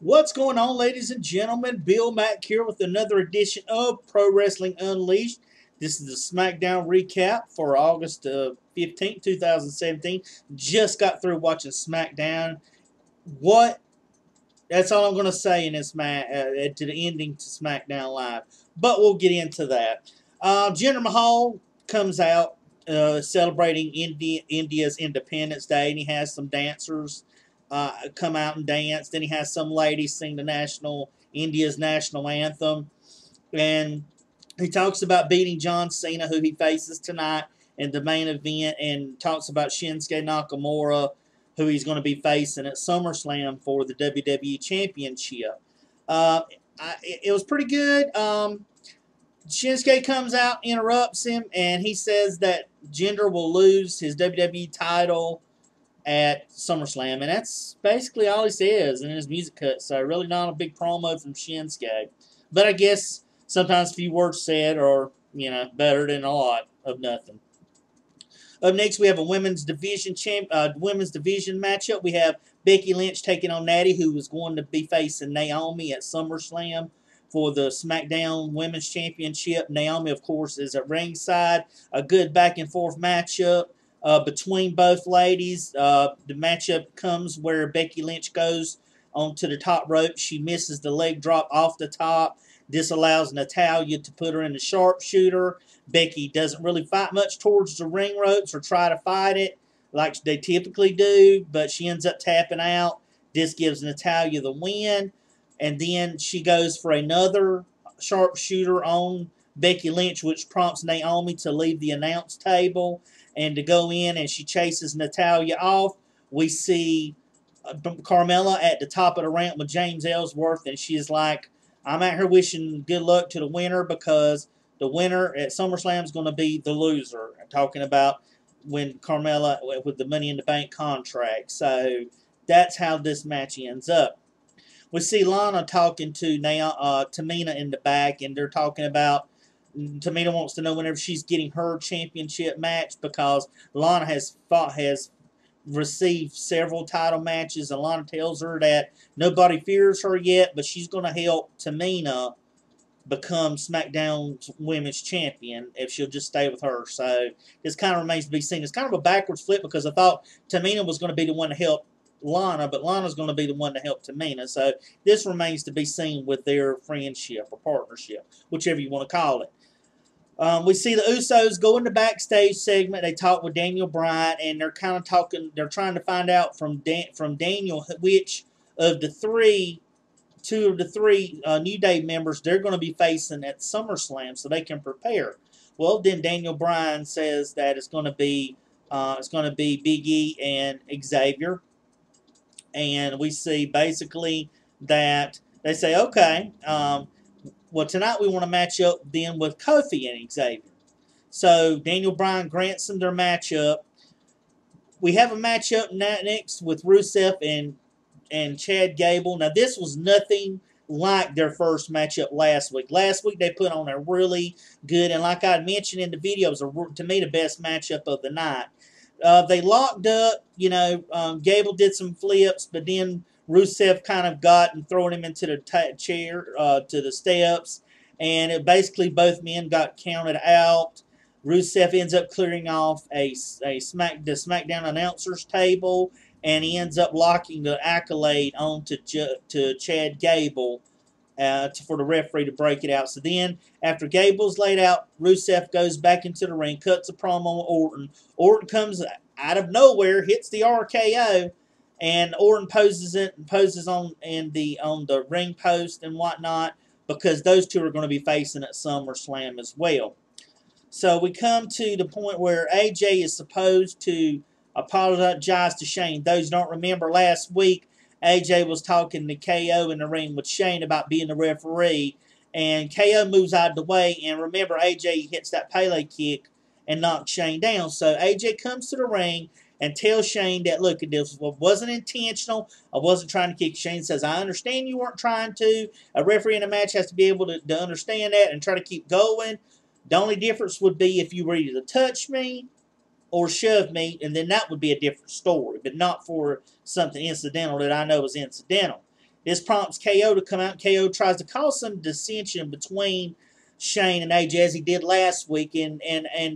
What's going on, ladies and gentlemen? Bill Mack here with another edition of Pro Wrestling Unleashed. This is the SmackDown recap for August 15th, 2017. Just got through watching SmackDown. What? That's all I'm going to say in this to the ending to SmackDown Live. But we'll get into that. Jinder Mahal comes out celebrating India's Independence Day, and he has some dancers come out and dance. Then he has some ladies sing the India's national anthem, and he talks about beating John Cena, who he faces tonight in the main event, and talks about Shinsuke Nakamura, who he's going to be facing at SummerSlam for the WWE Championship. It was pretty good. Shinsuke comes out, interrupts him, and he says that Jinder will lose his WWE title at SummerSlam, and that's basically all he says in his music cut. So really not a big promo from Shinsuke, but I guess sometimes few words said are better than a lot of nothing. Up next, we have a women's division matchup. We have Becky Lynch taking on Natty, who is going to be facing Naomi at SummerSlam for the SmackDown Women's Championship. Naomi, of course, is at ringside. A good back-and-forth matchup between both ladies. The matchup comes where Becky Lynch goes onto the top rope. She misses the leg drop off the top. This allows Natalya to put her in the sharpshooter. Becky doesn't really fight much towards the ring ropes or try to fight it like they typically do, but she ends up tapping out. This gives Natalya the win, and then she goes for another sharpshooter on Becky Lynch, which prompts Naomi to leave the announce table and to go in, and she chases Natalya off. We see Carmella at the top of the ramp with James Ellsworth, and she's like, I'm out here wishing good luck to the winner because the winner at SummerSlam is going to be the loser. I'm talking about when Carmella with the Money in the Bank contract. So that's how this match ends up. We see Lana talking to Tamina in the back, and they're talking about Tamina wants to know whenever she's getting her championship match because Lana has received several title matches, and Lana tells her that nobody fears her yet, but she's going to help Tamina become SmackDown Women's Champion if she'll just stay with her. So this kind of remains to be seen. It's kind of a backwards flip because I thought Tamina was going to be the one to help Lana, but Lana's going to be the one to help Tamina. So this remains to be seen with their friendship or partnership, whichever you want to call it. We see the Usos go in the backstage segment. They talk with Daniel Bryan, and they're kind of talking. They're trying to find out from Daniel which of the two of the three New Day members they're going to be facing at SummerSlam, so they can prepare. Well, then Daniel Bryan says that it's going to be Big E and Xavier, and we see basically that they say, okay. Well, tonight we want to match up then with Kofi and Xavier. So Daniel Bryan grants them their matchup. We have a matchup next with Rusev and Chad Gable. Now, this was nothing like their first matchup last week. Last week they put on a really good, and like I mentioned in the video, it was to me the best matchup of the night. They locked up. Gable did some flips, but then Rusev kind of got and thrown him into the chair, to the steps, and basically both men got counted out. Rusev ends up clearing off the SmackDown announcers table, and he ends up locking the accolade onto to Chad Gable for the referee to break it out. So then, after Gable's laid out, Rusev goes back into the ring, cuts a promo on Orton. Orton comes out of nowhere, hits the RKO, and Orton poses on the ring post and whatnot because those two are going to be facing at SummerSlam as well. So we come to the point where AJ is supposed to apologize to Shane. Those who don't remember, last week AJ was talking to KO in the ring with Shane about being the referee, and KO moves out of the way, and remember AJ hits that Pele kick and knocks Shane down. So AJ comes to the ring and tells Shane that, look, this wasn't intentional. I wasn't trying to kick. Shane says, I understand you weren't trying to. A referee in a match has to be able to understand that and try to keep going. The only difference would be if you were either to touch me or shove me, and then that would be a different story, but not for something incidental that I know is incidental. This prompts KO to come out. KO tries to cause some dissension between Shane and AJ as he did last week, and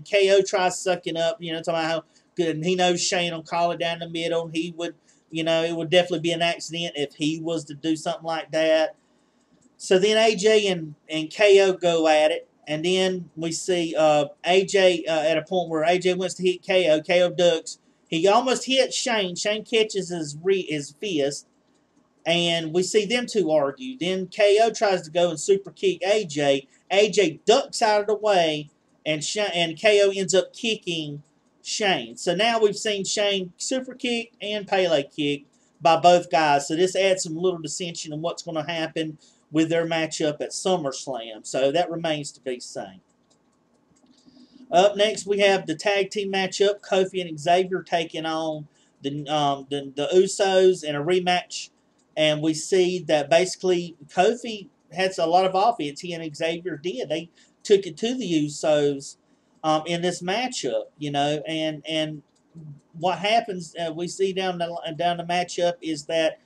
KO tries sucking up, talking about how good, and he knows Shane will call it down the middle, and he would, it would definitely be an accident if he was to do something like that. So then AJ and KO go at it, and then we see AJ at a point where AJ wants to hit KO. KO ducks. He almost hits Shane. Shane catches his fist, and we see them two argue. Then KO tries to go and super kick AJ. AJ ducks out of the way, and KO ends up kicking Shane. So now we've seen Shane super kick and Pele kick by both guys. So this adds some little dissension in what's going to happen with their matchup at SummerSlam. So that remains to be seen. Up next, we have the tag team matchup. Kofi and Xavier taking on the Usos in a rematch. And we see that basically Kofi has a lot of offense. He and Xavier did. They took it to the Usos in this matchup, And what happens, we see down the matchup is that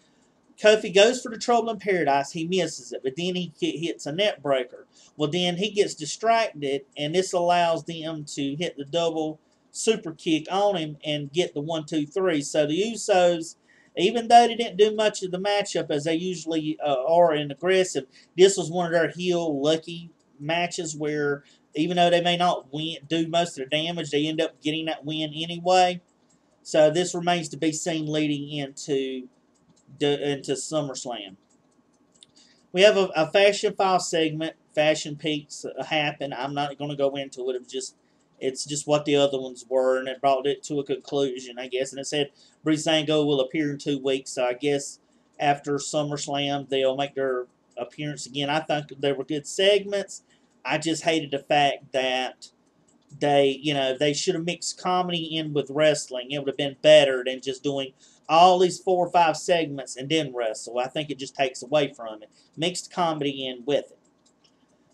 Kofi goes for the Trouble in Paradise. He misses it, but then he hits a net breaker. Well, then he gets distracted, and this allows them to hit the double super kick on him and get the 1, 2, 3. So the Usos, even though they didn't do much of the matchup as they usually are in aggressive, this was one of their heel lucky matches where even though they may not do most of the damage, they end up getting that win anyway. So this remains to be seen leading into SummerSlam. We have a Fashion File segment. Fashion Peaks happen. I'm not going to go into it. It's just what the other ones were, and it brought it to a conclusion, I guess. And it said Breezango will appear in 2 weeks, so I guess after SummerSlam they'll make their appearance again. I think they were good segments. I just hated the fact that they should have mixed comedy in with wrestling. It would have been better than just doing all these 4 or 5 segments and then wrestle. I think it just takes away from it. Mixed comedy in with it.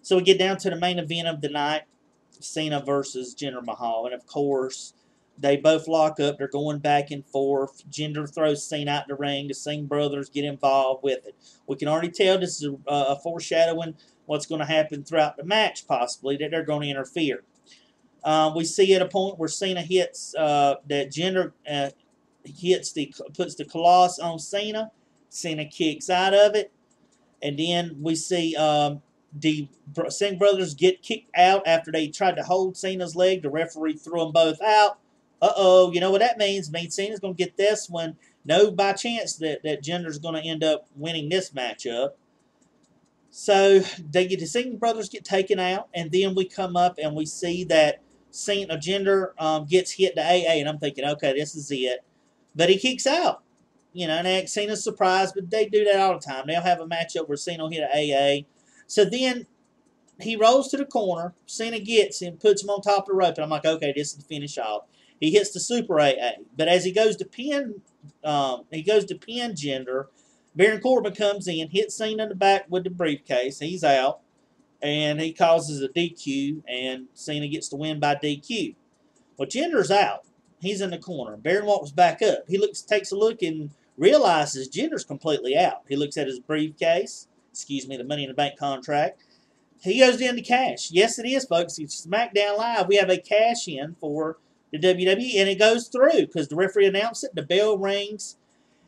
So we get down to the main event of the night, Cena versus Jinder Mahal. And of course, they both lock up. They're going back and forth. Jinder throws Cena out the ring. The Singh brothers get involved with it. We can already tell this is a foreshadowing what's going to happen throughout the match, possibly, that they're going to interfere. We see at a point where Cena hits that Jinder puts the Colossus on Cena. Cena kicks out of it. And then we see the Singh brothers get kicked out after they tried to hold Cena's leg. The referee threw them both out. Uh-oh, you know what that means? It means Cena's going to get this one. No, by chance that Jinder's going to end up winning this matchup. So the Singh brothers get taken out, and then we come up and we see that Jinder gets hit to AA, and I'm thinking, okay, this is it. But he kicks out. And Cena's surprised, but they do that all the time. They'll have a matchup where Cena will hit an AA. So then he rolls to the corner. Cena gets him, puts him on top of the rope, and I'm like, okay, this is the finish off. He hits the super AA, but as he goes to pin Jinder, Baron Corbin comes in, hits Cena in the back with the briefcase. He's out, and he causes a DQ, and Cena gets the win by DQ. Well, Jinder's out. He's in the corner. Baron walks back up. He takes a look, and realizes Jinder's completely out. He looks at his briefcase. The Money in the Bank contract. He goes into cash. Yes, it is, folks. It's SmackDown Live. We have a cash in for the WWE, and it goes through because the referee announced it. The bell rings,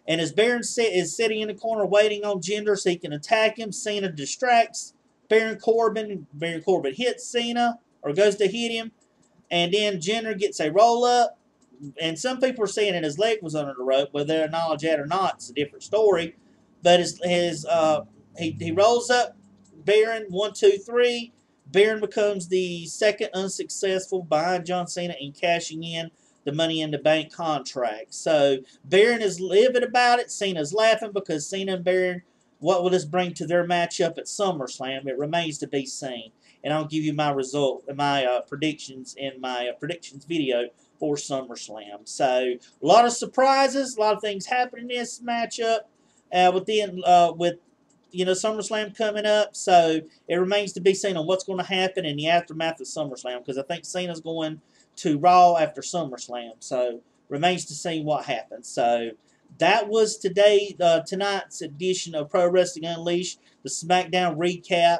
and as Baron is sitting in the corner waiting on Jinder so he can attack him, Cena distracts Baron Corbin. Baron Corbin hits Cena, or goes to hit him, and then Jinder gets a roll-up, and some people are saying that his leg was under the rope. Whether they acknowledge that or not, it's a different story. But he rolls up Baron, 1, 2, 3. Baron becomes the second unsuccessful behind John Cena in cashing in the Money in the Bank contract. So Baron is livid about it. Cena's laughing because Cena and Baron, what will this bring to their matchup at SummerSlam? It remains to be seen. And I'll give you my predictions in my predictions video for SummerSlam. So a lot of surprises, a lot of things happening in this matchup with SummerSlam coming up. So it remains to be seen on what's going to happen in the aftermath of SummerSlam, because I think Cena's going to Raw after SummerSlam. So remains to see what happens. So that was tonight's edition of Pro Wrestling Unleashed, the SmackDown recap.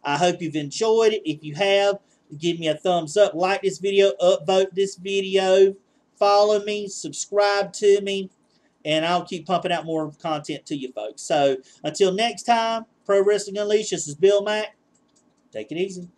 I hope you've enjoyed it. If you have, give me a thumbs up, like this video, upvote this video, follow me, subscribe to me, and I'll keep pumping out more content to you folks. So until next time, Pro Wrestling Unleashed, this is Bill Mack. Take it easy.